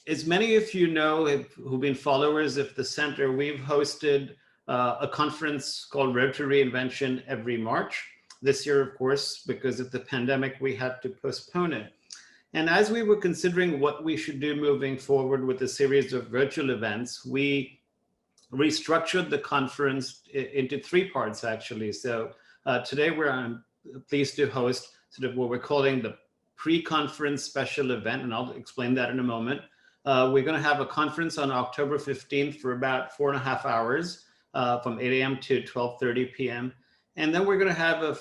As many of you know who've been followers of the center, we've hosted a conference called Road to Reinvention every March. This year, of course, because of the pandemic, we had to postpone it. And as we were considering what we should do moving forward with a series of virtual events, we restructured the conference into three parts, actually. So today I'm pleased to host sort of what we're calling the pre-conference special event, and I'll explain that in a moment. We're going to have a conference on October 15th for about 4.5 hours from 8 a.m. to 12:30 p.m. And then we're going to have a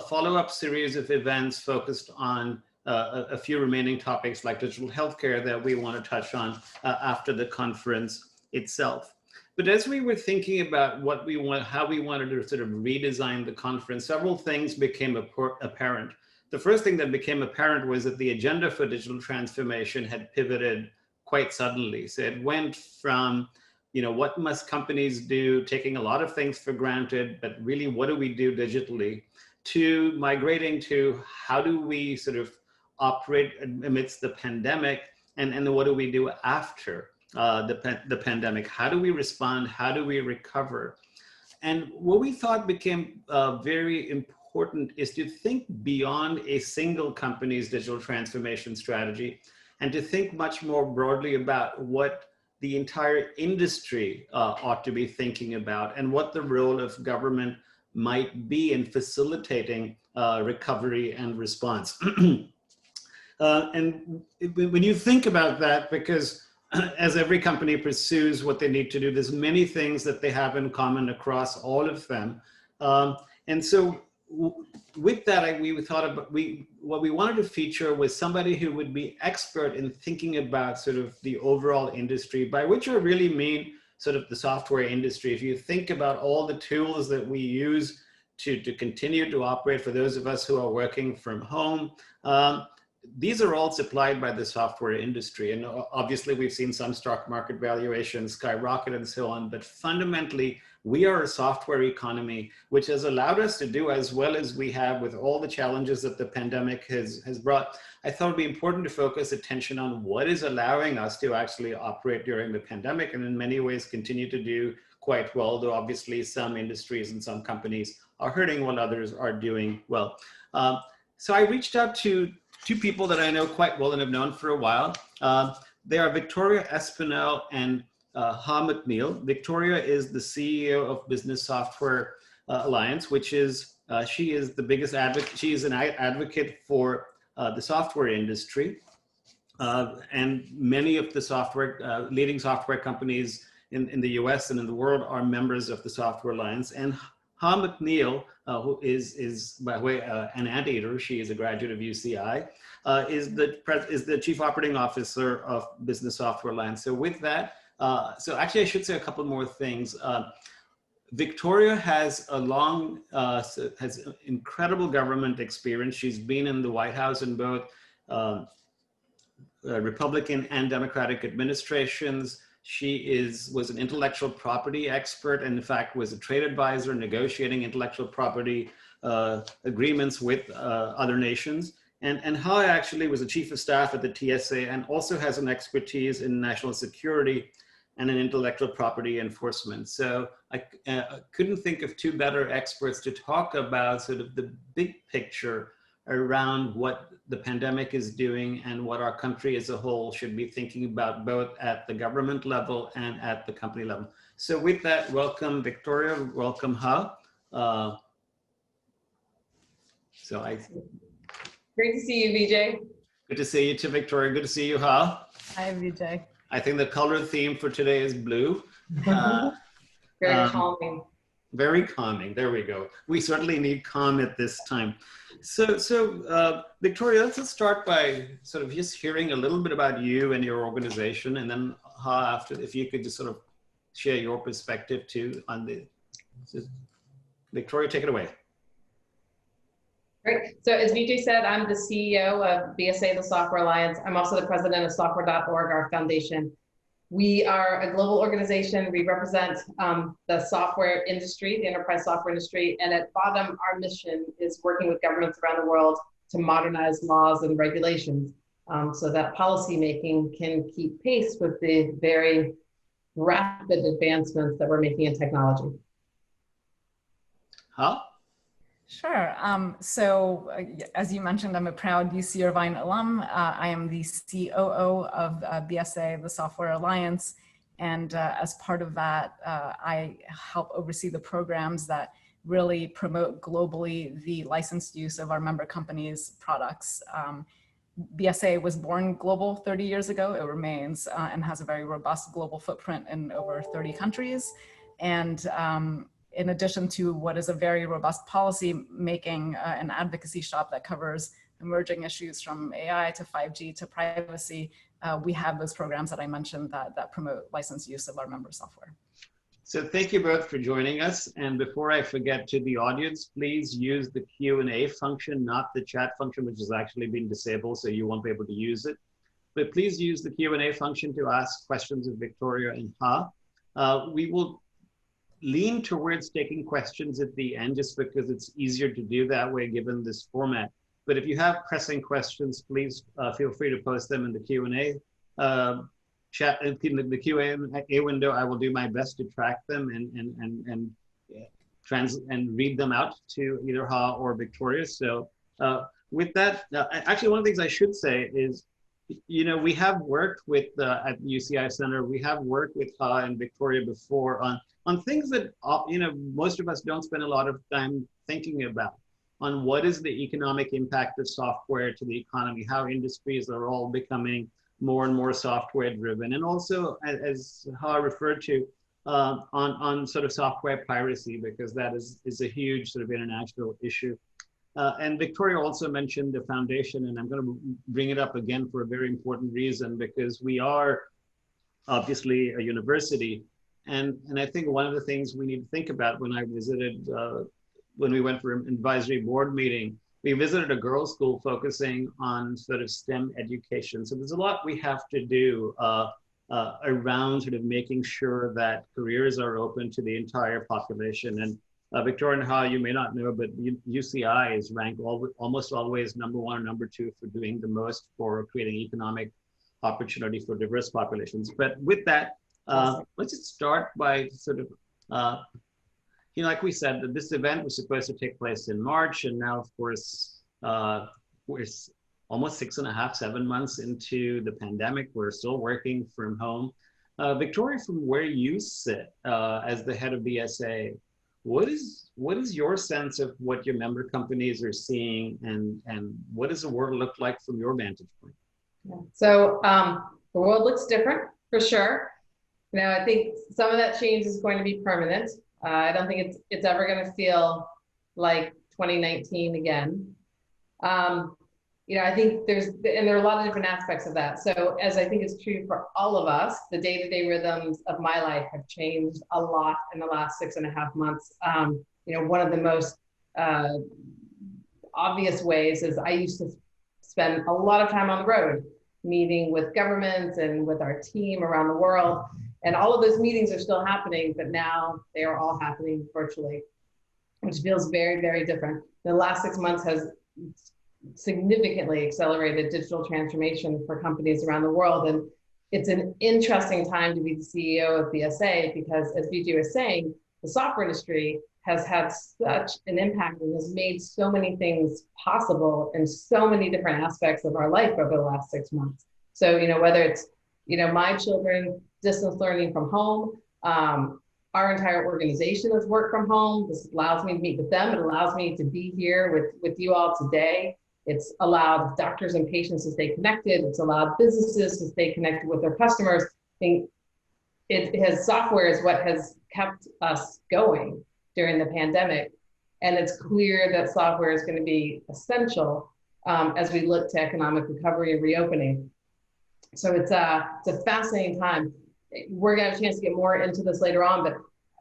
follow-up series of events focused on a few remaining topics like digital healthcare that we want to touch on after the conference itself. But as we were thinking about how we wanted to sort of redesign the conference, several things became apparent. The first thing that became apparent was that the agenda for digital transformation had pivoted quite suddenly. So it went from, what must companies do, taking a lot of things for granted, but really what do we do digitally, to migrating to how do we sort of operate amidst the pandemic, and then what do we do after the pandemic? How do we respond? How do we recover? And what we thought became very important is to think beyond a single company's digital transformation strategy and to think much more broadly about what the entire industry ought to be thinking about and what the role of government might be in facilitating recovery and response. And when you think about that, because as every company pursues what they need to do, there's many things that they have in common across all of them. And so with that, we thought about what we wanted to feature was somebody who would be expert in thinking about sort of the overall industry, by which I really mean sort of the software industry. If you think about all the tools that we use to continue to operate, for those of us who are working from home, these are all supplied by the software industry. And obviously we've seen some stock market valuations skyrocket and so on, but fundamentally we are a software economy, which has allowed us to do as well as we have with all the challenges that the pandemic has brought. I thought it'd be important to focus attention on what is allowing us to actually operate during the pandemic, and in many ways continue to do quite well, though obviously some industries and some companies are hurting while others are doing well. So I reached out to two people that I know quite well and have known for a while. They are Victoria Espinel and Ha McNeil. Victoria is the CEO of Business Software Alliance, which is, she is the biggest advocate, she is an advocate for the software industry. And many of the leading software companies in the US and in the world are members of the Software Alliance. And Ha McNeil, who is by the way an anteater, she is a graduate of UCI, is the Chief Operating Officer of Business Software Alliance. So with that, so actually I should say a couple more things. Victoria has has incredible government experience. She's been in the White House in both Republican and Democratic administrations. She was an intellectual property expert, and in fact was a trade advisor negotiating intellectual property agreements with other nations. And Ha actually was a chief of staff at the TSA and also has an expertise in national security and in intellectual property enforcement. So I couldn't think of two better experts to talk about sort of the big picture around what the pandemic is doing and what our country as a whole should be thinking about, both at the government level and at the company level. So with that, welcome Victoria, welcome Ha. Great to see you, Vijay. Good to see you too, Victoria. Good to see you, Ha. Hi, Vijay. I think the color theme for today is blue. Very calming. Very calming. There we go. We certainly need calm at this time. So Victoria, let's start by sort of just hearing a little bit about you and your organization, and then Ha, after, if you could just sort of share your perspective too on the. So Victoria, take it away. Great. So as Vijay said, I'm the CEO of BSA, the Software Alliance. I'm also the president of software.org, our foundation. We are a global organization. We represent the software industry, the enterprise software industry. And at bottom, our mission is working with governments around the world to modernize laws and regulations. so that policymaking can keep pace with the very rapid advancements that we're making in technology. Huh? Sure. As you mentioned, I'm a proud UC Irvine alum. I am the COO of BSA, the Software Alliance. And as part of that, I help oversee the programs that really promote globally the licensed use of our member companies' products. BSA was born global 30 years ago. It remains and has a very robust global footprint in over 30 countries. And in addition to what is a very robust policy making and advocacy shop that covers emerging issues from AI to 5G to privacy, we have those programs that I mentioned that promote licensed use of our member software. So thank you both for joining us. And before I forget, to the audience, please use the Q&A function, not the chat function, which has actually been disabled, so you won't be able to use it. But please use the Q&A function to ask questions of Victoria and Ha. We will lean towards taking questions at the end, just because it's easier to do that way given this format. But if you have pressing questions, please feel free to post them in the Q&A chat, in the Q&A window. I will do my best to track them and read them out to either Ha or Victoria. So with that, actually one of the things I should say is, you know, we have worked with at UCI Center, we have worked with Ha and Victoria before on things that, you know, most of us don't spend a lot of time thinking about, on what is the economic impact of software to the economy, how industries are all becoming more and more software driven. And also, as Ha referred to, on sort of software piracy, because that is a huge sort of international issue. And Victoria also mentioned the foundation, and I'm going to bring it up again for a very important reason, because we are obviously a university. And I think one of the things we need to think about, when I visited, when we went for an advisory board meeting, we visited a girls' school focusing on sort of STEM education. So there's a lot we have to do around sort of making sure that careers are open to the entire population. And Victoria and Ha, you may not know, but UCI is ranked almost always #1 or #2 for doing the most for creating economic opportunity for diverse populations. But with that, let's just start by sort of, you know, like we said, that this event was supposed to take place in March, and now, of course, we're almost 6.5, 7 months into the pandemic. We're still working from home. Victoria, from where you sit as the head of BSA, what is your sense of what your member companies are seeing, and what does the world look like from your vantage point? So the world looks different, for sure. You know, I think some of that change is going to be permanent. I don't think it's ever going to feel like 2019 again. You know, I think there are a lot of different aspects of that. So as I think is true for all of us, the day-to-day rhythms of my life have changed a lot in the last 6.5 months. You know, one of the most obvious ways is I used to spend a lot of time on the road, meeting with governments and with our team around the world. And all of those meetings are still happening, but now they are all happening virtually, which feels very, very different. The last 6 months has significantly accelerated digital transformation for companies around the world. And it's an interesting time to be the CEO of BSA, because as Vijay was saying, the software industry has had such an impact and has made so many things possible in so many different aspects of our life over the last 6 months. So, you know, whether it's, you know, my children distance learning from home, our entire organization has worked from home. This allows me to meet with them. It allows me to be here with you all today. It's allowed doctors and patients to stay connected. It's allowed businesses to stay connected with their customers. I think software is what has kept us going during the pandemic. And it's clear that software is going to be essential as we look to economic recovery and reopening. So it's a fascinating time. We're going to have a chance to get more into this later on, but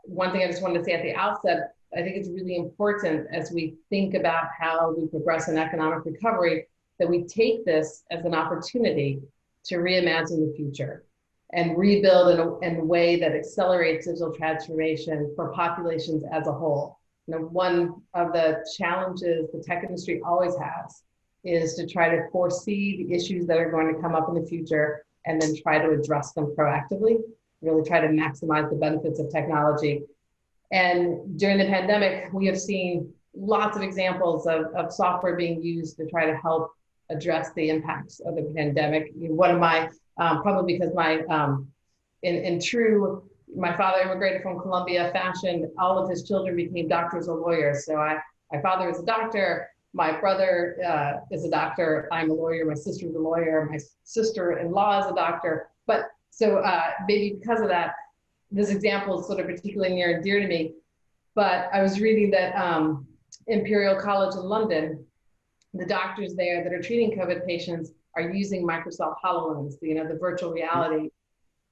one thing I just wanted to say at the outset, I think it's really important as we think about how we progress in economic recovery, that we take this as an opportunity to reimagine the future and rebuild in a way that accelerates digital transformation for populations as a whole. You know, one of the challenges the tech industry always has is to try to foresee the issues that are going to come up in the future and then try to address them proactively, really try to maximize the benefits of technology. And during the pandemic, we have seen lots of examples of software being used to try to help address the impacts of the pandemic. One of my, probably because my, my father immigrated from Colombia fashion, all of his children became doctors or lawyers. So my father is a doctor, my brother is a doctor, I'm a lawyer, my sister's a lawyer, my sister-in-law is a doctor. But so maybe because of that, this example is sort of particularly near and dear to me. But I was reading that Imperial College in London, the doctors there that are treating COVID patients are using Microsoft HoloLens, the virtual reality,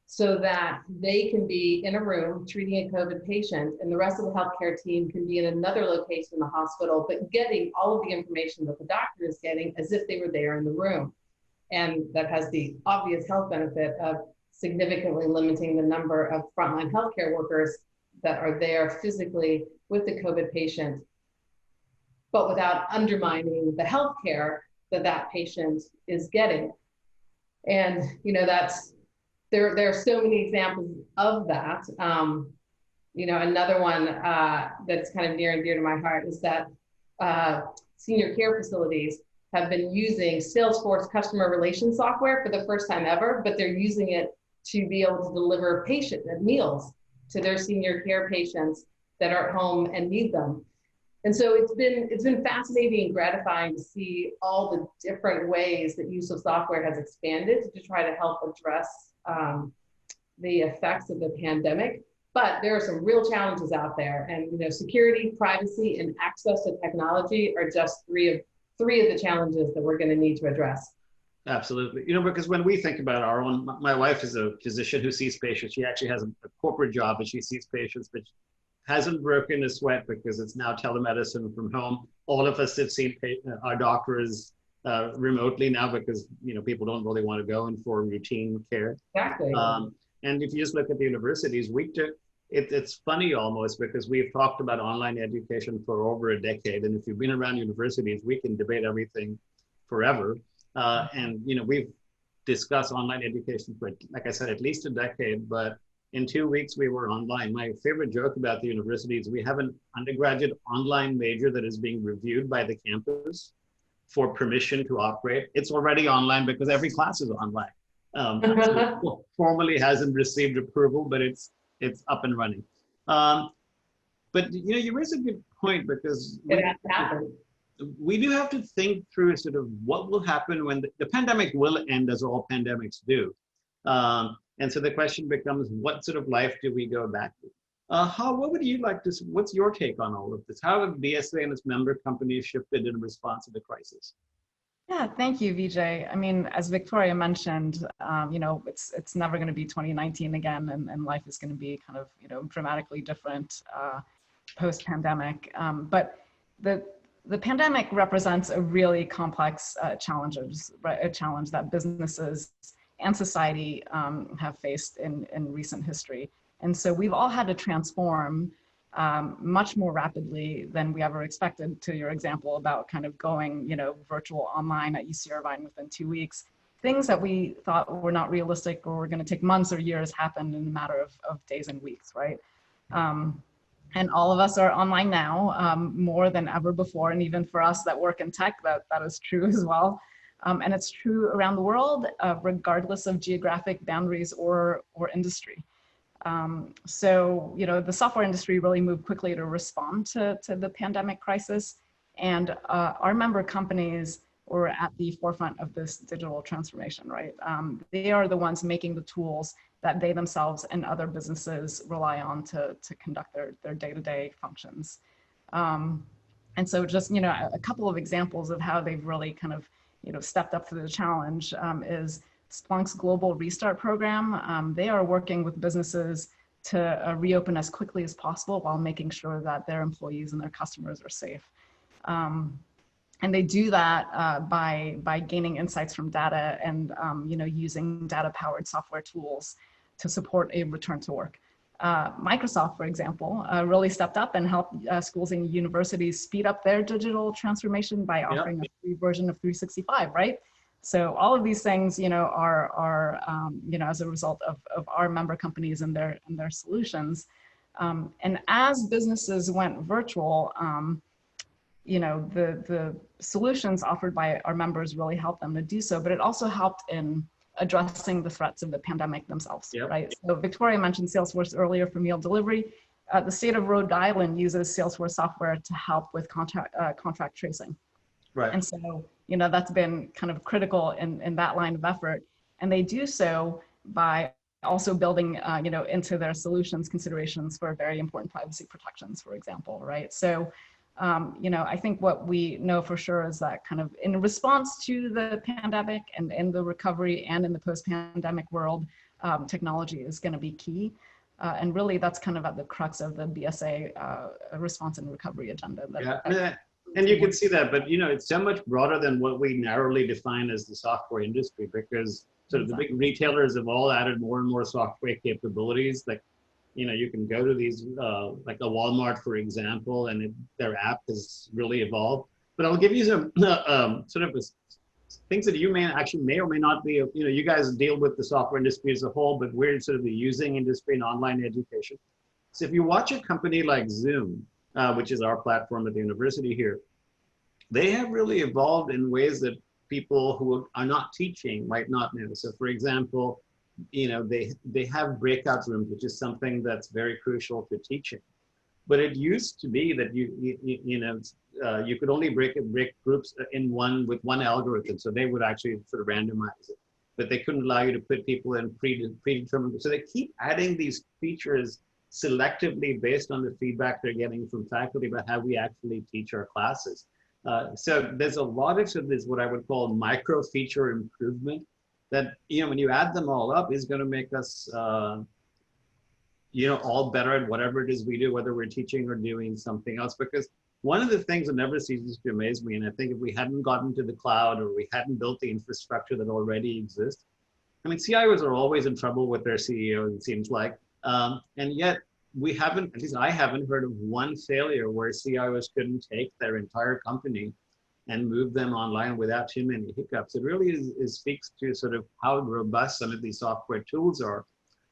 so that they can be in a room treating a COVID patient and the rest of the healthcare team can be in another location in the hospital, but getting all of the information that the doctor is getting as if they were there in the room. And that has the obvious health benefit of significantly limiting the number of frontline healthcare workers that are there physically with the COVID patient, but without undermining the healthcare that patient is getting. And there are so many examples of that. Another one that's kind of near and dear to my heart is that senior care facilities have been using Salesforce customer relations software for the first time ever, but they're using it to be able to deliver meals to their senior care patients that are at home and need them. And so it's been fascinating and gratifying to see all the different ways that use of software has expanded to try to help address the effects of the pandemic. But there are some real challenges out there, and security, privacy, and access to technology are just three of the challenges that we're going to need to address. Absolutely. Because when we think about our own, my wife is a physician who sees patients. She actually has a corporate job and she sees patients, but hasn't broken a sweat because it's now telemedicine from home. All of us have seen our doctors remotely now because people don't really want to go in for routine care. Exactly. And if you just look at the universities, it's funny almost because we've talked about online education for over a decade. And if you've been around universities, we can debate everything forever. And we've discussed online education for, like I said, at least a decade, but in 2 weeks we were online. My favorite joke about the university is we have an undergraduate online major that is being reviewed by the campus for permission to operate. It's already online because every class is online. So formally hasn't received approval, but it's up and running. But you raise a good point because it has to happen. We do have to think through sort of what will happen when the pandemic will end, as all pandemics do. And so the question becomes, what sort of life do we go back to? What would you like to, what's your take on all of this? How have BSA and its member companies shifted in response to the crisis? Yeah, thank you, Vijay. I mean, as Victoria mentioned, it's never going to be 2019 again, and life is going to be kind of, dramatically different post-pandemic. But the pandemic represents a really complex challenge that businesses and society have faced in recent history. And so we've all had to transform much more rapidly than we ever expected. To your example about kind of going, virtual online at UC Irvine within 2 weeks, things that we thought were not realistic or were going to take months or years happened in a matter of days and weeks, right? And all of us are online now more than ever before. And even for us that work in tech, that is true as well. And it's true around the world, regardless of geographic boundaries or industry. So, the software industry really moved quickly to respond to the pandemic crisis. And our member companies were at the forefront of this digital transformation, right? They are the ones making the tools that they themselves and other businesses rely on to conduct their day-to-day functions. And so just, a couple of examples of how they've really kind of, stepped up to the challenge is Splunk's Global Restart Program. They are working with businesses to reopen as quickly as possible while making sure that their employees and their customers are safe. And they do that by gaining insights from data and using data-powered software tools to support a return to work. Microsoft, for example, really stepped up and helped schools and universities speed up their digital transformation by offering a free version of 365, right? So all of these things, are as a result of our member companies and their solutions. And as businesses went virtual, the solutions offered by our members really helped them to do so, but it also helped in addressing the threats of the pandemic themselves, right? So Victoria mentioned Salesforce earlier for meal delivery. The state of Rhode Island uses Salesforce software to help with contract tracing. Right. And so, that's been kind of critical in that line of effort. And they do so by also building, into their solutions considerations for very important privacy protections, for example, right? So, I think what we know for sure is that kind of in response to the pandemic and in the recovery and in the post-pandemic world, technology is going to be key. And really that's kind of at the crux of the BSA response and recovery agenda. And you can see that, but it's so much broader than what we narrowly define as the software industry, because sort of the big retailers have all added more and more software capabilities. Like, you can go to these, like a Walmart, for example, and their app has really evolved. But I'll give you some sort of things that you may or may not be, you guys deal with the software industry as a whole, but we're sort of the using industry and online education. So if you watch a company like Zoom, which is our platform at the university here, they have really evolved in ways that people who are not teaching might not know. So for example, they have breakout rooms, which is something that's very crucial to teaching. But it used to be that you could only break groups with one algorithm, so they would actually sort of randomize it. But they couldn't allow you to put people in predetermined. So they keep adding these features selectively based on the feedback they're getting from faculty about how we actually teach our classes. So there's a lot of this, what I would call micro feature improvement, that when you add them all up is going to make us all better at whatever it is we do, whether we're teaching or doing something else. Because one of the things that never ceases to amaze me, and I think if we hadn't gotten to the cloud or we hadn't built the infrastructure that already exists, CIOs are always in trouble with their CEOs, it seems like, and yet we haven't, at least I haven't heard of one failure where CIOs couldn't take their entire company and move them online without too many hiccups. It really speaks to sort of how robust some of these software tools are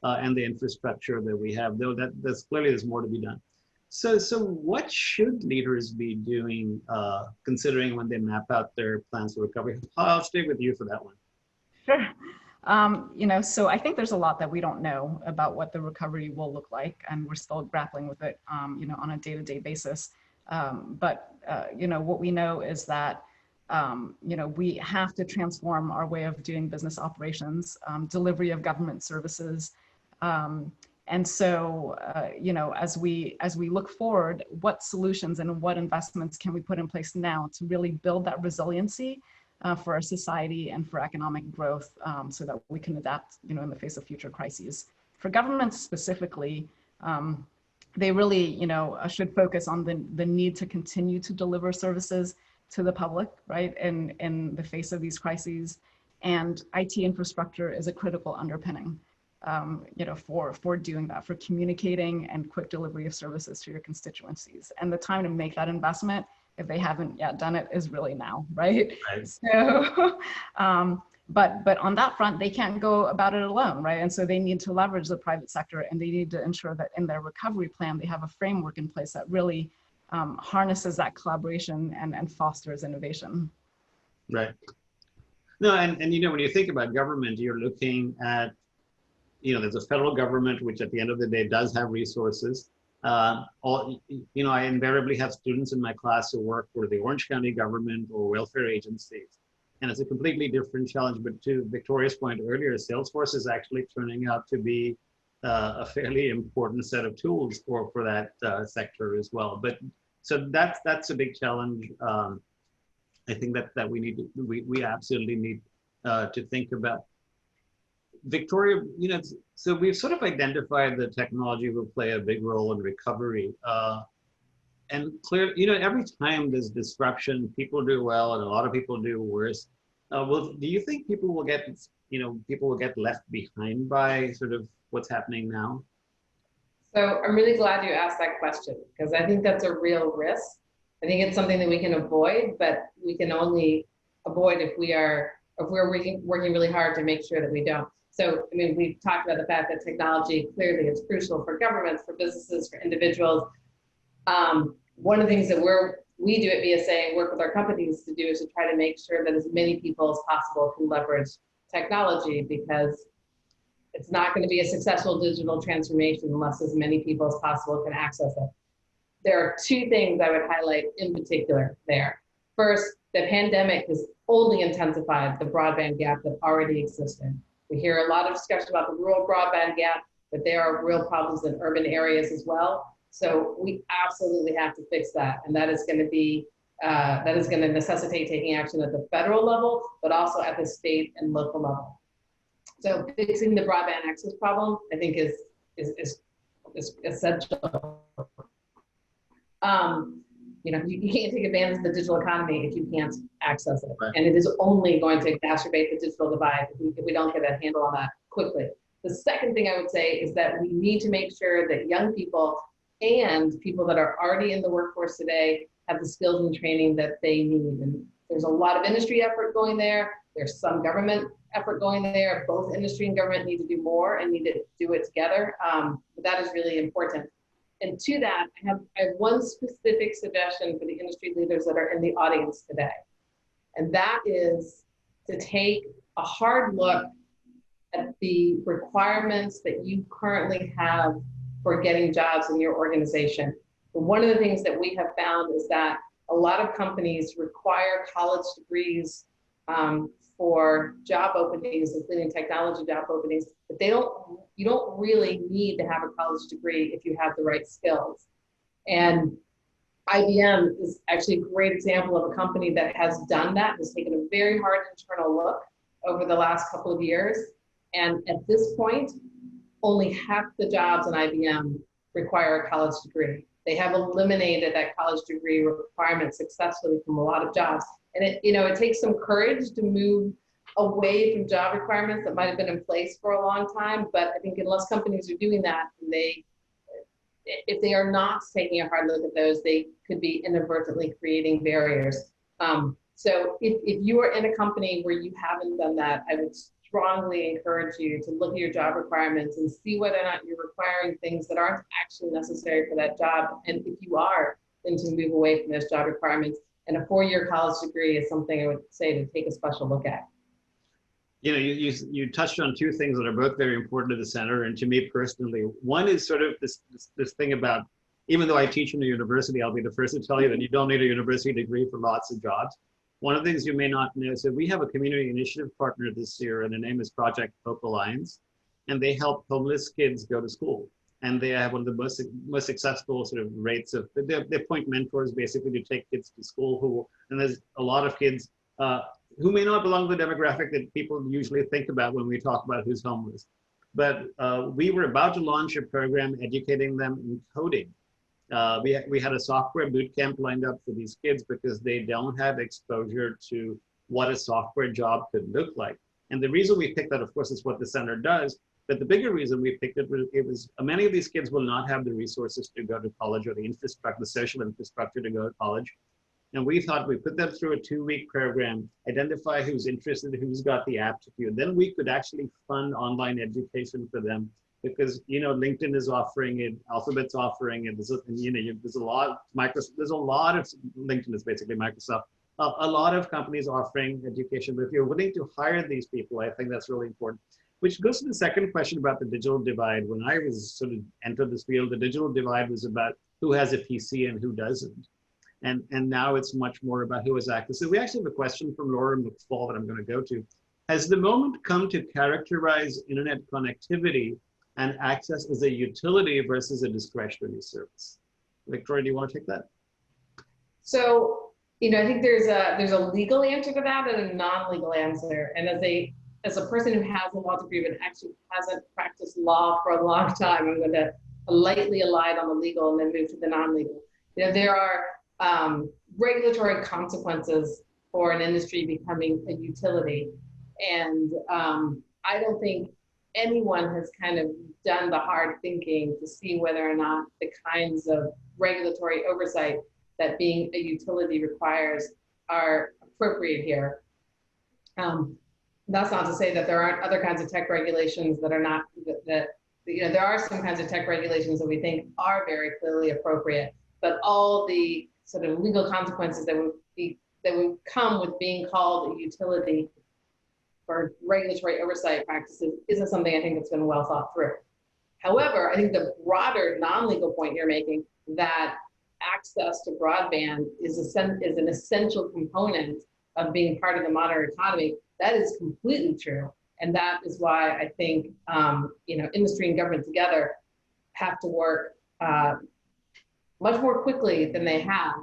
and the infrastructure that we have, though there's more to be done. So what should leaders be doing, considering when they map out their plans for recovery? I'll stay with you for that one. Sure. So I think there's a lot that we don't know about what the recovery will look like, and we're still grappling with it, on a day-to-day basis. But what we know is that, we have to transform our way of doing business operations, delivery of government services. And so, as we look forward, what solutions and what investments can we put in place now to really build that resiliency for our society and for economic growth, so that we can adapt, in the face of future crises. For governments specifically, they really, should focus on the need to continue to deliver services to the public, right, in the face of these crises. And IT infrastructure is a critical underpinning, for doing that, for communicating and quick delivery of services to your constituencies. And the time to make that investment, if they haven't yet done it, is really now, right? So, but on that front, they can't go about it alone, right? And so they need to leverage the private sector, and they need to ensure that in their recovery plan, they have a framework in place that really harnesses that collaboration and fosters innovation. Right. No, and when you think about government, you're looking at, there's a federal government, which at the end of the day does have resources. I invariably have students in my class who work for the Orange County government or welfare agencies. And it's a completely different challenge. But to Victoria's point earlier, Salesforce is actually turning out to be a fairly important set of tools for that sector as well. But so that's a big challenge. I think that we absolutely need to think about. Victoria, so we've sort of identified that technology will play a big role in recovery. And clearly, every time there's disruption, people do well and a lot of people do worse. Do you think people will get left behind by sort of what's happening now? So I'm really glad you asked that question because I think that's a real risk. I think it's something that we can avoid, but we can only avoid if we're working really hard to make sure that we don't. So, I mean, we've talked about the fact that technology clearly is crucial for governments, for businesses, for individuals. One of the things that we do at BSA and work with our companies to do is to try to make sure that as many people as possible can leverage technology, because it's not going to be a successful digital transformation unless as many people as possible can access it. There are two things I would highlight in particular there. First, the pandemic has only intensified the broadband gap that already existed. We hear a lot of discussion about the rural broadband gap, but there are real problems in urban areas as well. So we absolutely have to fix that. And that is going to necessitate taking action at the federal level, but also at the state and local level. So fixing the broadband access problem, I think is essential. You can't take advantage of the digital economy if you can't access it. Right. And it is only going to exacerbate the digital divide if we don't get a handle on that quickly. The second thing I would say is that we need to make sure that young people and people that are already in the workforce today have the skills and training that they need. And there's a lot of industry effort going there. There's some government effort going there. Both industry and government need to do more and need to do it together. But that is really important. And to that, I have one specific suggestion for the industry leaders that are in the audience today. And that is to take a hard look at the requirements that you currently have for getting jobs in your organization. One of the things that we have found is that a lot of companies require college degrees for job openings, including technology job openings, but you don't really need to have a college degree if you have the right skills. And IBM is actually a great example of a company that has done that, has taken a very hard internal look over the last couple of years. And at this point, only half the jobs in IBM require a college degree. They have eliminated that college degree requirement successfully from a lot of jobs. And it takes some courage to move away from job requirements that might have been in place for a long time. But I think unless companies are doing that, if they are not taking a hard look at those, they could be inadvertently creating barriers. So if you are in a company where you haven't done that, I would strongly encourage you to look at your job requirements and see whether or not you're requiring things that aren't actually necessary for that job. And if you are, then to move away from those job requirements. And a 4-year college degree is something I would say to take a special look at. You touched on two things that are both very important to the center and to me personally. One is sort of this thing about, even though I teach in a university, I'll be the first to tell you that you don't need a university degree for lots of jobs. One of the things you may not know is that we have a community initiative partner this year, and the name is Project Hope Alliance, and they help homeless kids go to school. And they have one of the most successful sort of rates of, they appoint mentors basically to take kids to school and there's a lot of kids who may not belong to the demographic that people usually think about when we talk about who's homeless. But we were about to launch a program educating them in coding. We had a software boot camp lined up for these kids because they don't have exposure to what a software job could look like. And the reason we picked that, of course, is what the center does. But the bigger reason we picked it was many of these kids will not have the resources to go to college or the infrastructure, the social infrastructure to go to college. And we thought we put them through a 2-week program, identify who's interested, who's got the aptitude. Then we could actually fund online education for them because, LinkedIn is offering it, Alphabet's offering it. There's a lot, LinkedIn is basically Microsoft. A lot of companies offering education, but if you're willing to hire these people, I think that's really important. Which goes to the second question about the digital divide. When I was sort of entered this field, the digital divide was about who has a PC and who doesn't. And now it's much more about who has access. So we actually have a question from Laura McFall that I'm going to go to. Has the moment come to characterize internet connectivity and access as a utility versus a discretionary service? Victoria, do you want to take that? So, I think there's a legal answer to that and a non-legal answer. And as a person who has a law degree but actually hasn't practiced law for a long time, I'm going to lightly elide on the legal and then move to the non-legal. There are regulatory consequences for an industry becoming a utility. And I don't think anyone has kind of done the hard thinking to see whether or not the kinds of regulatory oversight that being a utility requires are appropriate here. That's not to say that there aren't other kinds of tech regulations that are not, there are some kinds of tech regulations that we think are very clearly appropriate, but all the sort of legal consequences that would come with being called a utility for regulatory oversight practices isn't something I think that's been well thought through. However, I think the broader non-legal point you're making, that access to broadband is an essential component of being part of the modern economy, that is completely true. And that is why I think industry and government together have to work much more quickly than they have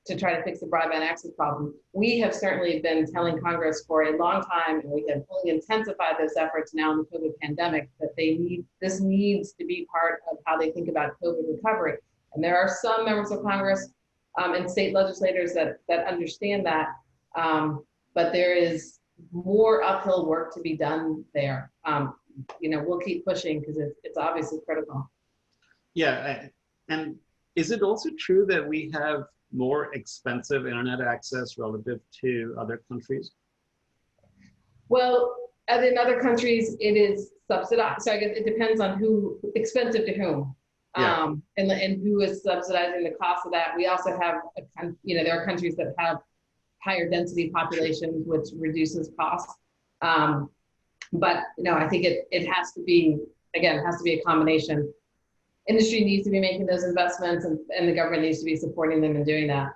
to try to fix the broadband access problem. We have certainly been telling Congress for a long time, and we have only intensified those efforts now in the COVID pandemic, that this needs to be part of how they think about COVID recovery. And there are some members of Congress and state legislators that understand that, but there is more uphill work to be done there. We'll keep pushing because it's obviously critical. Yeah, and is it also true that we have more expensive internet access relative to other countries? Well, as in other countries, it is subsidized. So I guess it depends on expensive to whom, yeah. and who is subsidizing the cost of that. We also have, there are countries that have higher density populations, which reduces costs. But I think it has to be, again, it has to be a combination. Industry needs to be making those investments, and the government needs to be supporting them in doing that.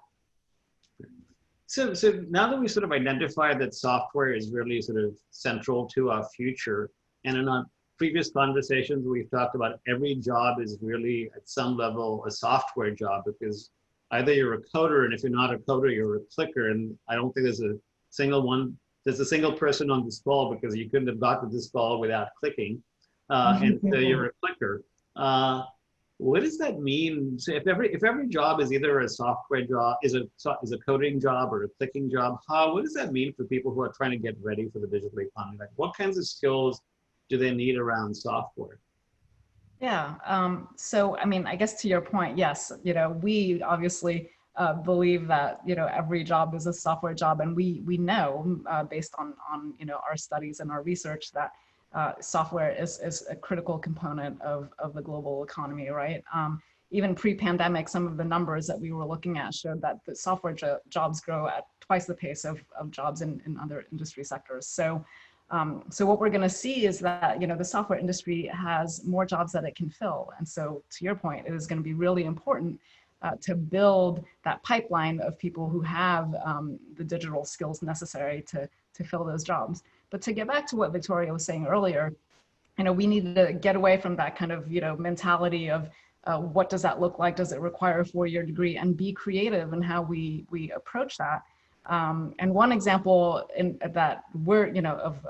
So now that we sort of identified that software is really sort of central to our future, and in our previous conversations, we've talked about every job is really at some level a software job, because either you're a coder, and if you're not a coder, you're a clicker. And I don't think there's a single person on this call, because you couldn't have got to this call without clicking. And so you're a clicker. What does that mean? So if every job is either a software job, is a coding job or a clicking job, what does that mean for people who are trying to get ready for the digital economy? Like, what kinds of skills do they need around software? Yeah. So, I mean, I guess to your point, yes, we obviously believe that, every job is a software job. And we know based on our studies and our research that software is a critical component of the global economy, right? Even pre-pandemic, some of the numbers that we were looking at showed that the software jobs grow at twice the pace of jobs in other industry sectors. So what we're going to see is that, the software industry has more jobs that it can fill. And so to your point, it is going to be really important to build that pipeline of people who have the digital skills necessary to fill those jobs. But to get back to what Victoria was saying earlier, we need to get away from that kind of, mentality of what does that look like? Does it require a 4-year degree? And be creative in how we approach that. And one example that we're,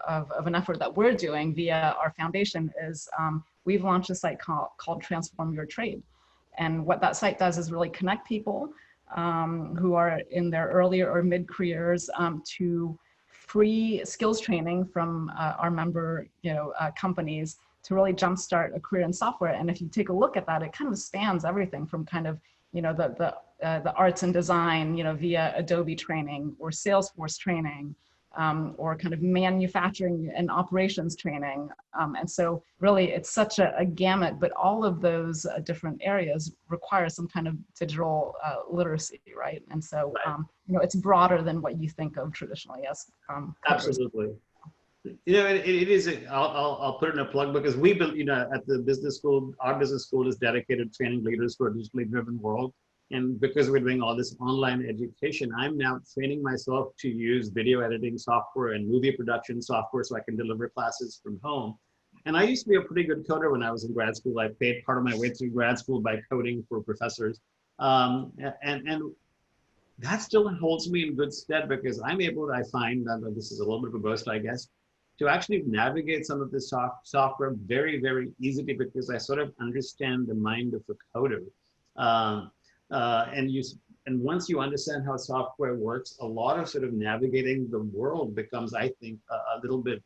of an effort that we're doing via our foundation is we've launched a site called Transform Your Trade. And what that site does is really connect people who are in their earlier or mid careers to free skills training from our member companies to really jumpstart a career in software. And if you take a look at that, it kind of spans everything from kind of the arts and design via Adobe training or Salesforce training, or kind of manufacturing and operations training. And so really it's such a gamut, but all of those different areas require some kind of digital literacy, right? And so, it's broader than what you think of traditionally as Absolutely. It is, I'll put in a plug, because we built, at the business school, our business school is dedicated to training leaders for a digitally driven world. And because we're doing all this online education, I'm now training myself to use video editing software and movie production software so I can deliver classes from home. And I used to be a pretty good coder when I was in grad school. I paid part of my way through grad school by coding for professors. And that still holds me in good stead, because I'm able to, I find that this is a little bit of a boast, I guess, to actually navigate some of this software very, very easily, because I sort of understand the mind of a coder. And once you understand how software works, a lot of sort of navigating the world becomes, I think, a little bit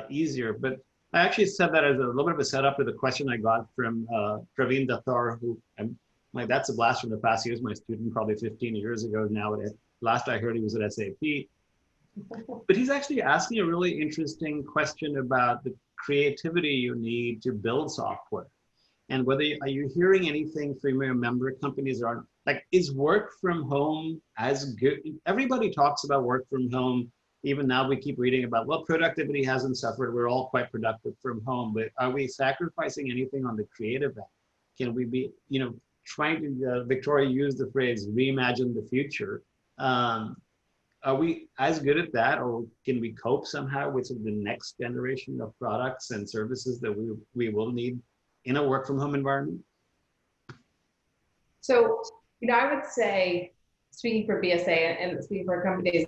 easier. But I actually said that as a little bit of a setup to the question I got from Praveen Dathar, who I'm like, that's a blast from the past. He was my student probably 15 years ago now. Last I heard, he was at SAP. But he's actually asking a really interesting question about the creativity you need to build software. And whether are you hearing anything from your member companies, or like, is work from home as good? Everybody talks about work from home. Even now we keep reading about, well, productivity hasn't suffered. We're all quite productive from home, but are we sacrificing anything on the creative end? Can we be, trying to, Victoria used the phrase, reimagine the future. Are we as good at that, or can we cope somehow with the next generation of products and services that we will need in a work from home environment? So, I would say, speaking for BSA and speaking for companies,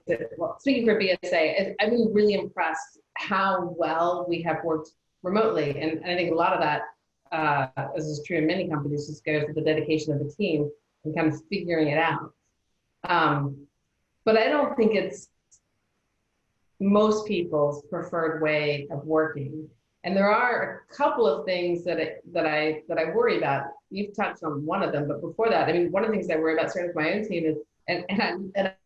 speaking for BSA, I've been really impressed how well we have worked remotely. And I think a lot of that, as is true in many companies, just goes to the dedication of the team and kind of figuring it out. But I don't think it's most people's preferred way of working. And there are a couple of things that I worry about. You've touched on one of them, but before that, I mean, one of the things I worry about, certainly with my own team, is, and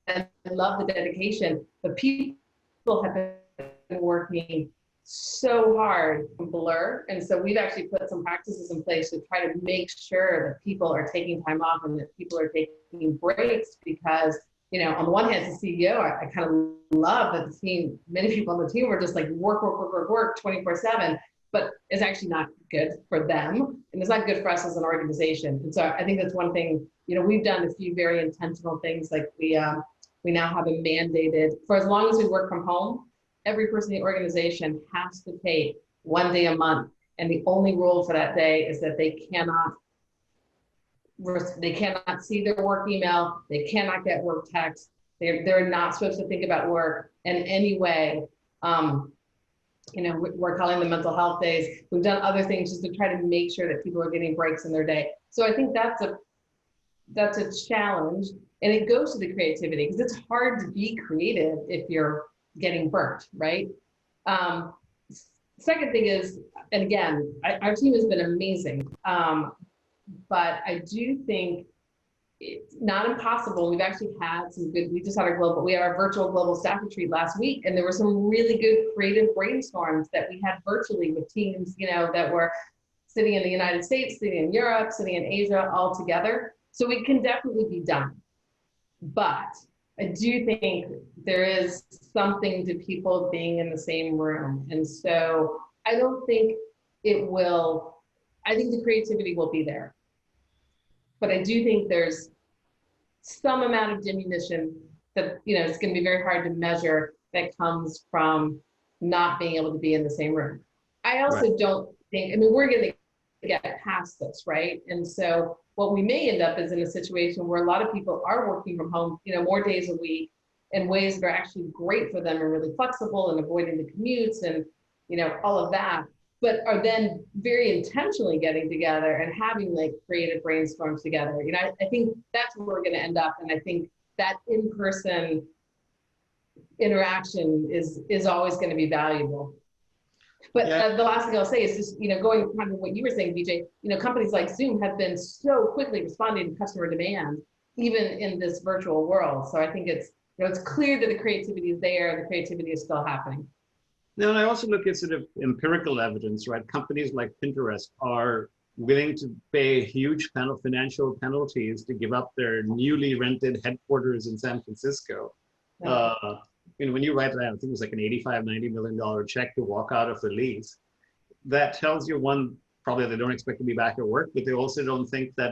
I love the dedication, but people have been working so hard to blur. And so we've actually put some practices in place to try to make sure that people are taking time off and that people are taking breaks, because, on the one hand, as a CEO, I kind of love that the team, many people on the team were just like work 24/7, but it's actually not good for them. And it's not good for us as an organization. And so I think that's one thing, we've done a few very intentional things. Like we now have a mandated, for as long as we work from home, every person in the organization has to take 1 day a month. And the only rule for that day is that they cannot see their work email. They cannot get work text. They're not supposed to think about work in any way. We're calling them mental health days. We've done other things just to try to make sure that people are getting breaks in their day. So I think that's a challenge, and it goes to the creativity, because it's hard to be creative if you're getting burnt, right? Second thing is, and again, our team has been amazing. But I do think it's not impossible. We've actually had some good, we just had we had our virtual global staff retreat last week, and there were some really good creative brainstorms that we had virtually with teams, that were sitting in the United States, sitting in Europe, sitting in Asia, all together. So it can definitely be done. But I do think there is something to people being in the same room. And so I don't think I think the creativity will be there. But I do think there's some amount of diminution that, it's going to be very hard to measure, that comes from not being able to be in the same room. I also don't think, we're going to get past this, right? And so what we may end up is in a situation where a lot of people are working from home, more days a week, in ways that are actually great for them and really flexible and avoiding the commutes and, all of that, but are then very intentionally getting together and having like creative brainstorms together. I think that's where we're going to end up. And I think that in-person interaction is always going to be valuable. But the last thing I'll say is just, going kind of what you were saying, Vijay, companies like Zoom have been so quickly responding to customer demand, even in this virtual world. So I think it's clear that the creativity is there and the creativity is still happening. Now, and I also look at sort of empirical evidence, right? Companies like Pinterest are willing to pay huge financial penalties to give up their newly rented headquarters in San Francisco. Yeah. When you write that, I think it was like an $85–90 million check to walk out of the lease. That tells you, one, probably they don't expect to be back at work, but they also don't think that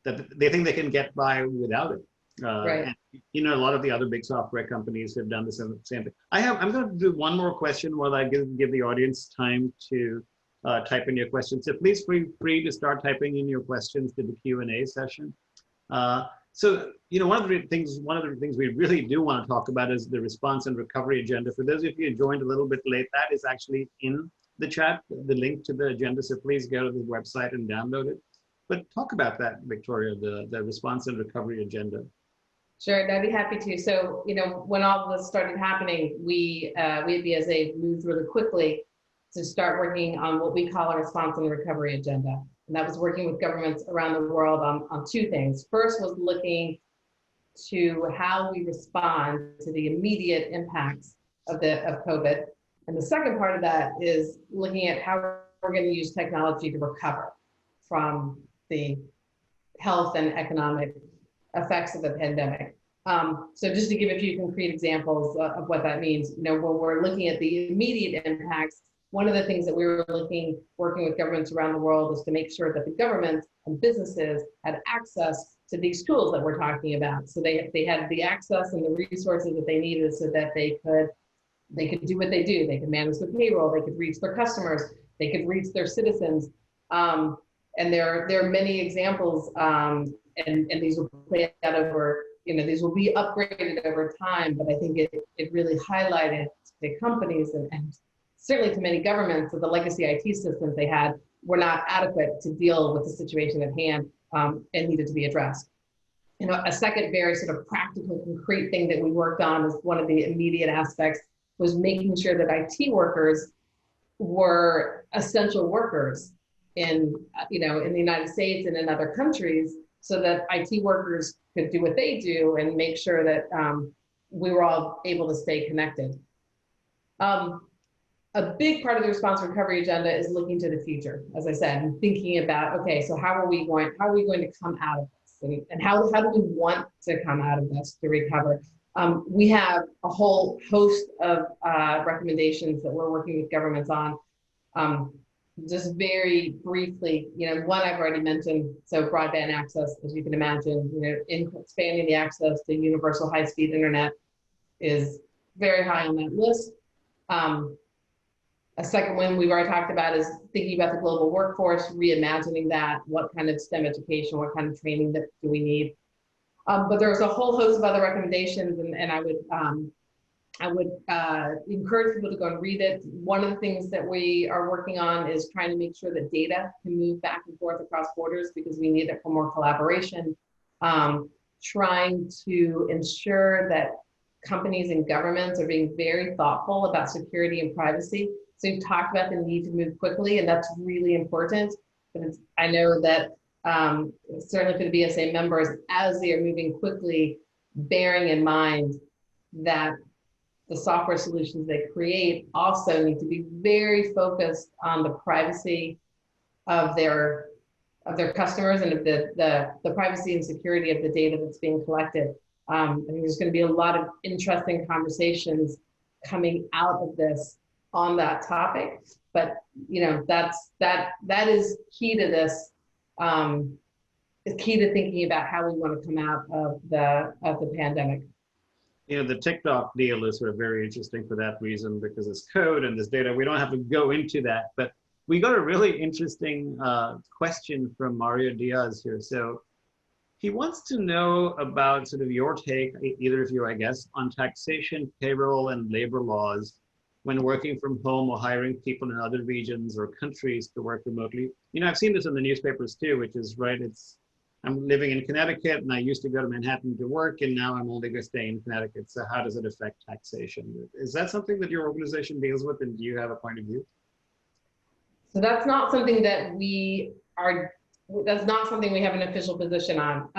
that they think they can get by without it. Right. And, a lot of the other big software companies have done the same thing. I'm going to do one more question while I give the audience time to type in your questions. So please feel free to start typing in your questions to the Q&A session. So, one of the things we really do want to talk about is the response and recovery agenda. For those of you who joined a little bit late, that is actually in the chat, the link to the agenda. So please go to the website and download it. But talk about that, Victoria, the response and recovery agenda. Sure, I'd be happy to. So, when all this started happening, we at BSA moved really quickly to start working on what we call a response and recovery agenda. And that was working with governments around the world on two things. First was looking to how we respond to the immediate impacts of COVID. And the second part of that is looking at how we're going to use technology to recover from the health and economic effects of the pandemic. So just to give a few concrete examples of what that means, when we're looking at the immediate impacts, one of the things that we were working with governments around the world is to make sure that the governments and businesses had access to these tools that we're talking about. So they had the access and the resources that they needed so that they could do what they do. They could manage the payroll, they could reach their customers, they could reach their citizens. And there are many examples, and these will play out over, these will be upgraded over time, but I think it really highlighted to the companies and certainly to many governments that the legacy IT systems they had were not adequate to deal with the situation at hand and needed to be addressed. A second very sort of practical, concrete thing that we worked on as one of the immediate aspects was making sure that IT workers were essential workers in the United States and in other countries, so that IT workers could do what they do and make sure that we were all able to stay connected. A big part of the response recovery agenda is looking to the future, as I said, and thinking about, okay, so how are we going to come out of this? And how do we want to come out of this to recover? We have a whole host of recommendations that we're working with governments on. Just very briefly, one I've already mentioned, so broadband access, as you can imagine, expanding the access to universal high-speed internet is very high on that list. A second one we've already talked about is thinking about the global workforce, reimagining that, what kind of STEM education, what kind of training that do we need. But there's a whole host of other recommendations, and I would encourage people to go and read it. One of the things that we are working on is trying to make sure that data can move back and forth across borders, because we need it for more collaboration. Trying to ensure that companies and governments are being very thoughtful about security and privacy. So you've talked about the need to move quickly, and that's really important. But I know that certainly for the BSA members, as they are moving quickly, bearing in mind that the software solutions they create also need to be very focused on the privacy of their customers and of the privacy and security of the data that's being collected. I think there's going to be a lot of interesting conversations coming out of this on that topic, but that is key to this. It's key to thinking about how we want to come out of the pandemic. The TikTok deal is sort of very interesting for that reason, because it's code and there's data. We don't have to go into that, but we got a really interesting question from Mario Diaz here. So he wants to know about sort of your take, either of you, I guess, on taxation, payroll, and labor laws when working from home or hiring people in other regions or countries to work remotely. I've seen this in the newspapers too, which is right. I'm living in Connecticut and I used to go to Manhattan to work, and now I'm only going to stay in Connecticut. So how does it affect taxation? Is that something that your organization deals with, and do you have a point of view? So that's not something that that's not something we have an official position on.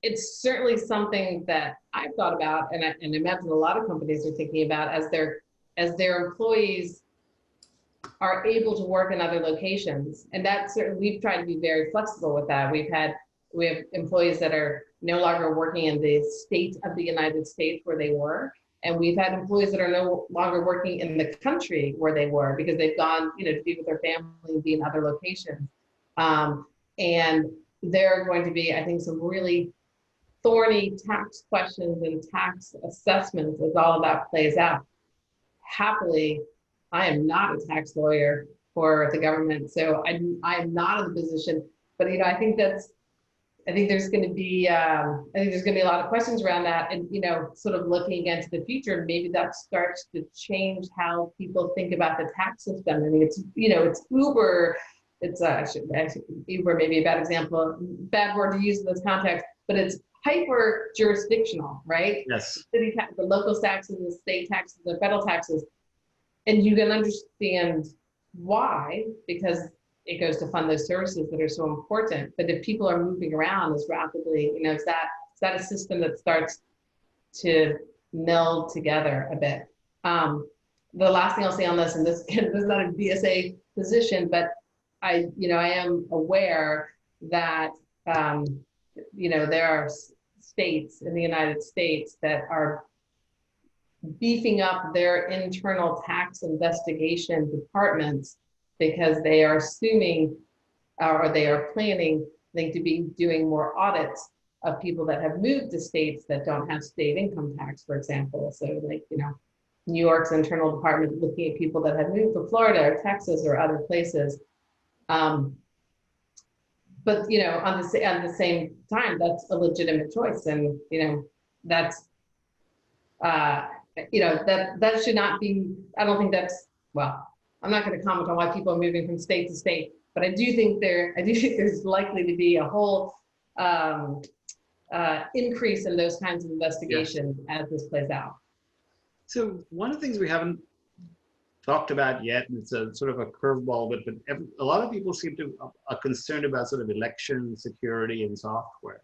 It's certainly something that I've thought about, and I imagine a lot of companies are thinking about as their employees are able to work in other locations. And that's certainly, we've tried to be very flexible with that. We have employees that are no longer working in the state of the United States where they were. And we've had employees that are no longer working in the country where they were, because they've gone, to be with their family and be in other locations. And there are going to be, I think, some really thorny tax questions and tax assessments as all of that plays out. Happily, I am not a tax lawyer for the government, so I'm not in the position. But I think there's going to be a lot of questions around that, and sort of looking again to the future, maybe that starts to change how people think about the tax system. I mean, it's uber. It's Uber may be a bad example, bad word to use in this context, but it's hyper jurisdictional, right? Yes. The local taxes, the state taxes, the federal taxes, and you can understand Why? Because it goes to fund those services that are so important. But if people are moving around as rapidly, is that a system that starts to meld together a bit? The last thing I'll say on this, and this is not a BSA position, but I am aware that, there are states in the United States that are beefing up their internal tax investigation departments because they are assuming, or they are planning, I think, to be doing more audits of people that have moved to states that don't have state income tax, for example. So like, New York's internal department looking at people that have moved to Florida or Texas or other places. But on the same time, that's a legitimate choice, and that's that should not be. I don't think that's, well. I'm not going to comment on why people are moving from state to state, but I do think there's likely to be a whole increase in those kinds of investigations as this plays out. So one of the things we haven't talked about yet, and it's a sort of a curveball, but a lot of people seem to are concerned about sort of election security and software.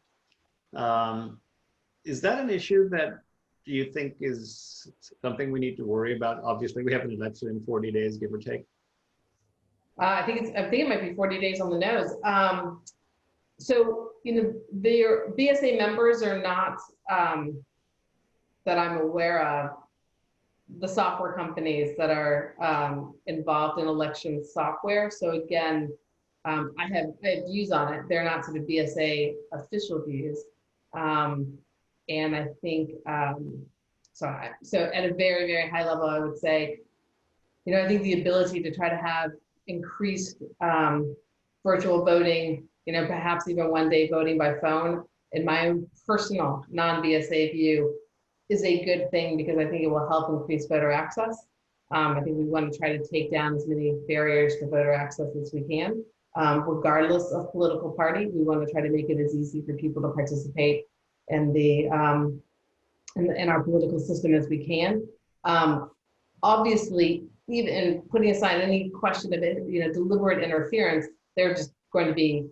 Is that an issue that you think is something we need to worry about? Obviously, we have an election in 40 days, give or take. I think it might be 40 days on the nose. So their BSA members are not, that I'm aware of, the software companies that are involved in election software. So again, I have views on it. They're not sort of BSA official views. And I think, so at a very, very high level, I would say, I think the ability to try to have increased virtual voting, perhaps even one day voting by phone, in my own personal non-BSA view, is a good thing, because I think it will help increase voter access. I think we want to try to take down as many barriers to voter access as we can, regardless of political party. We want to try to make it as easy for people to participate in in our political system as we can. Obviously, even putting aside any question of deliberate interference, there are just going to be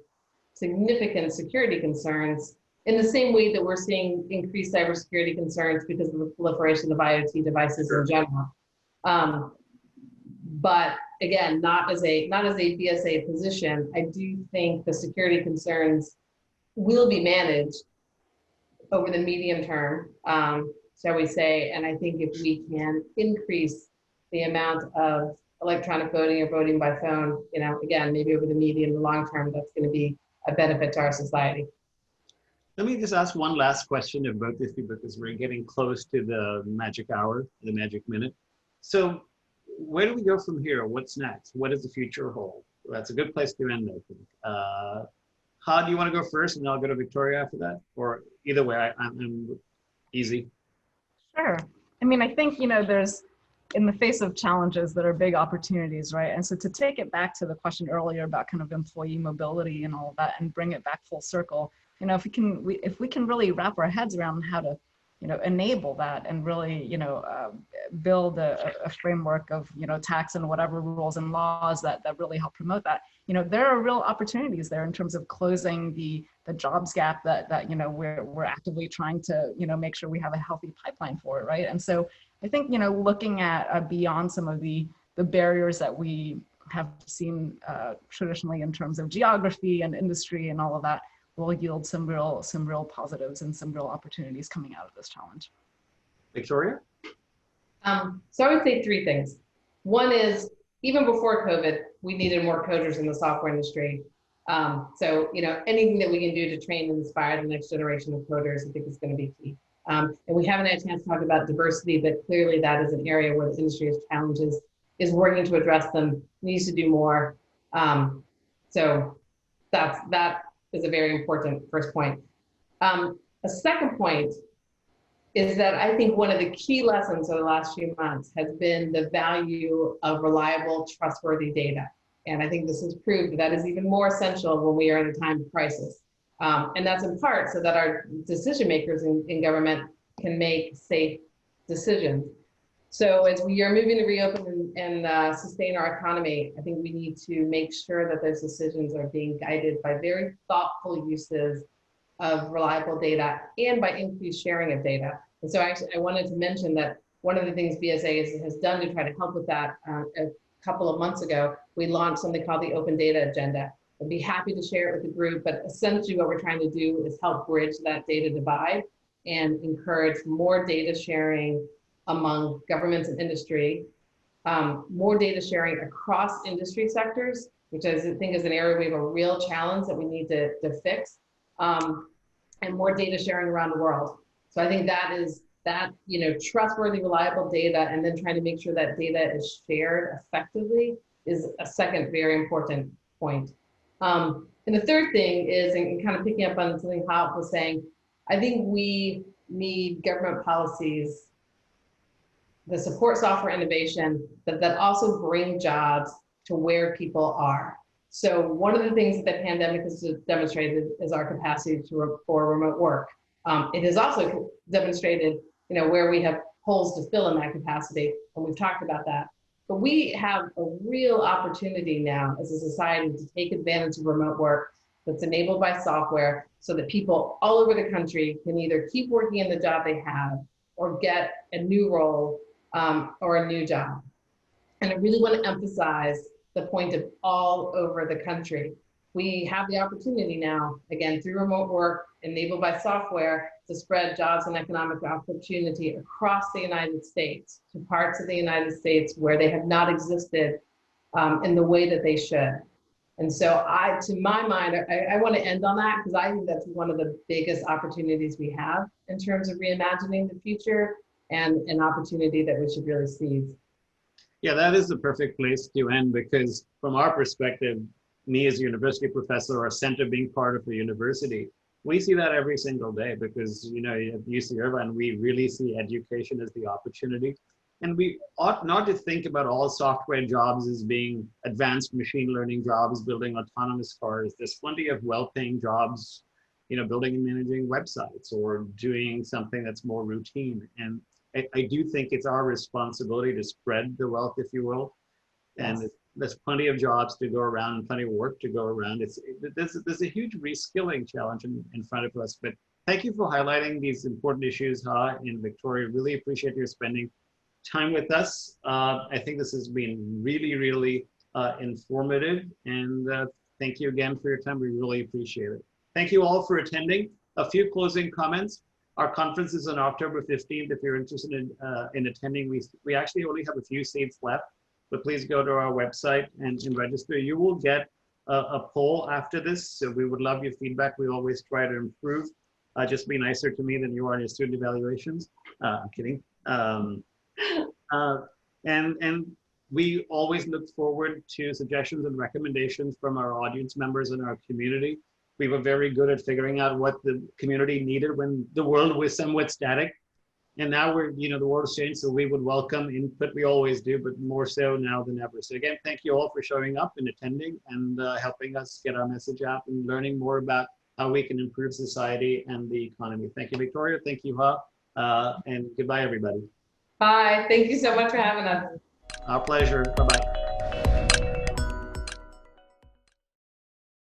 significant security concerns, in the same way that we're seeing increased cybersecurity concerns because of the proliferation of IoT devices in general. But again, not as a BSA position, I do think the security concerns will be managed over the medium term, shall we say. And I think if we can increase the amount of electronic voting or voting by phone, again, maybe over the medium to long term, that's going to be a benefit to our society. Let me just ask one last question of both of you, because we're getting close to the magic hour, the magic minute. So where do we go from here? What's next? What does the future hold? That's a good place to end, I think. How do you want to go first, and then I'll go to Victoria after that? Or either way, I'm easy. Sure. I mean, I think, there's, in the face of challenges, that are big opportunities, right? And so to take it back to the question earlier about kind of employee mobility and all of that, and bring it back full circle, if we can really wrap our heads around how to, enable that, and really, build a framework of, tax and whatever rules and laws that really help promote that, there are real opportunities there in terms of closing the jobs gap that we're actively trying to, make sure we have a healthy pipeline for it, right? And so I think, looking at beyond some of the barriers that we have seen traditionally in terms of geography and industry and all of that, will yield some real positives and some real opportunities coming out of this challenge. Victoria? So I would say three things. One is, even before COVID, we needed more coders in the software industry. So, anything that we can do to train and inspire the next generation of coders, I think is going to be key. And we haven't had a chance to talk about diversity, but clearly that is an area where the industry has challenges, is working to address them, needs to do more. So that is a very important first point. A second point is that I think one of the key lessons of the last few months has been the value of reliable, trustworthy data. And I think this has proved that is even more essential when we are in a time of crisis. And that's in part so that our decision makers in government can make safe decisions. So as we are moving to reopen and sustain our economy, I think we need to make sure that those decisions are being guided by very thoughtful uses of reliable data and by increased sharing of data. And so actually, I wanted to mention that one of the things BSA has done to try to help with that, a couple of months ago, we launched something called the Open Data Agenda. I'd be happy to share it with the group, but essentially what we're trying to do is help bridge that data divide and encourage more data sharing among governments and industry, more data sharing across industry sectors, which I think is an area we have a real challenge that we need to fix, and more data sharing around the world. So I think that is trustworthy, reliable data, and then trying to make sure that data is shared effectively is a second very important point. And the third thing is, and kind of picking up on something Hop was saying, I think we need government policies that support software innovation, that also bring jobs to where people are. So one of the things that the pandemic has demonstrated is our capacity for remote work. It has also demonstrated, where we have holes to fill in that capacity, and we've talked about that. But we have a real opportunity now as a society to take advantage of remote work that's enabled by software so that people all over the country can either keep working in the job they have or get a new role or a new job. And I really want to emphasize the point of all over the country. We have the opportunity now, again, through remote work enabled by software, to spread jobs and economic opportunity across the United States, to parts of the United States where they have not existed in the way that they should. And so to my mind, I want to end on that because I think that's one of the biggest opportunities we have in terms of reimagining the future and an opportunity that we should really seize. Yeah, that is the perfect place to end because from our perspective, me as a university professor or a center being part of the university, we see that every single day because, at UC Irvine, we really see education as the opportunity. And we ought not to think about all software jobs as being advanced machine learning jobs, building autonomous cars. There's plenty of well-paying jobs, building and managing websites or doing something that's more routine. And I do think it's our responsibility to spread the wealth, if you will. And there's plenty of jobs to go around and plenty of work to go around. There's a huge reskilling challenge in front of us. But thank you for highlighting these important issues, Ha and Victoria. Really appreciate your spending time with us. I think this has been really, really informative. And thank you again for your time. We really appreciate it. Thank you all for attending. A few closing comments. Our conference is on October 15th. If you're interested in attending, we actually only have a few seats left, but please go to our website and register. You will get a poll after this, so we would love your feedback. We always try to improve. Just be nicer to me than you are in your student evaluations. I'm kidding. And we always look forward to suggestions and recommendations from our audience members in our community. We were very good at figuring out what the community needed when the world was somewhat static. And now the world's changed, so we would welcome input. We always do, but more so now than ever. So again, thank you all for showing up and attending and helping us get our message out and learning more about how we can improve society and the economy. Thank you, Victoria. Thank you, Ha. And goodbye, everybody. Bye. Thank you so much for having us. Our pleasure. Bye-bye.